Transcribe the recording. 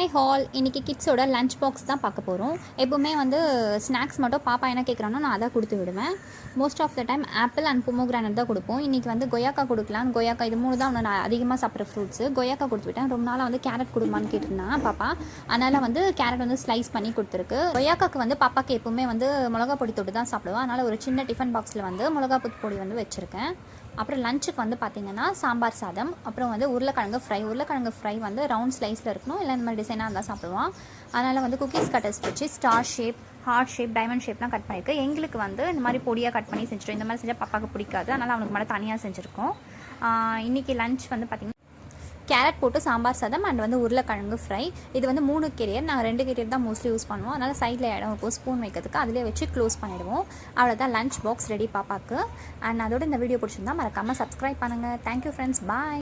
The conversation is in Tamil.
ஹாய் ஹால், இன்றைக்கி கிட்ஸோட லஞ்ச் பாக்ஸ் தான் பார்க்க போகிறோம். எப்போவுமே வந்து ஸ்நாக்ஸ் மட்டும் பாப்பா என்ன கேட்குறானோ நான் அதை கொடுத்து விடுவேன். Most of the time apple and pomegranate தான் கொடுப்போம். இன்றைக்கி வந்து கொய்யாக்கா கொடுக்கலாம். கொய்யாக்கா இது 3 தான் ஒன்று நான் அதிகமாக சாப்பிட்ற ஃப்ரூட்ஸு. கொய்யாக்கா கொடுத்து விட்டேன். ரொம்ப நாளாக வந்து கேரட் கொடுமான்னு கேட்டிருந்தேன் பாப்பா. அதனால் வந்து கேரட் வந்து ஸ்லைஸ் பண்ணி கொடுத்துருக்கு. கொய்யாக்காக்கு வந்து பாப்பாக்கு எப்போவுமே வந்து மிளகா பொடி தொட்டு தான் சாப்பிடுவோம். அதனால் ஒரு சின்ன டிஃபன் பாக்ஸில் வந்து மிளகா பொடி வந்து வச்சுருக்கேன். அப்புறம் லஞ்சுக்கு வந்து பார்த்திங்கன்னா சாம்பார் சாதம், அப்புறம் வந்து உருளைக்கிழங்கு ஃப்ரை வந்து ரவுண்ட் ஸ்லைஸில் இருக்கணும், இல்லை இந்த மாதிரி டிசைனாக இருந்தால் சாப்பிடுவோம். அதனால் வந்து குக்கீஸ் கட்டர்ஸ் வச்சு star shape, heart shape, diamond ஷேப்லாம் கட் பண்ணியிருக்கு. எங்களுக்கு வந்து இந்த மாதிரி பொடியாக கட் பண்ணி செஞ்சுட்டோம். இந்த மாதிரி செஞ்சால் பாப்பாவுக்கு பிடிக்காது, அதனால் அவனுக்கு மட்டும் தனியாக செஞ்சுருக்கோம். இன்றைக்கி லஞ்ச் வந்து பார்த்திங்கன்னா கேரட் போட்டு சாம்பார் சாதம் அண்ட் வந்து உருளைக்கிழங்கு ஃப்ரை. இது வந்து 3 கேரியர், நாங்கள் 2 கேரியர் தான் மோஸ்ட்லி யூஸ் பண்ணுவோம். அதனால் சைடில் இடம் இருக்கும் ஸ்பூன் வைக்கிறதுக்கு, அதிலே வச்சு க்ளோஸ் பண்ணிவிடுவோம். அவ்வளோதான் லஞ்ச் பாக்ஸ் ரெடி பாப்பாக்கு. அண்ட் அதோட இந்த வீடியோ பிடிச்சிருந்தா மறக்காமல் சப்ஸ்கிரைப் பண்ணுங்கள். தேங்க்யூ ஃப்ரெண்ட்ஸ், பாய்.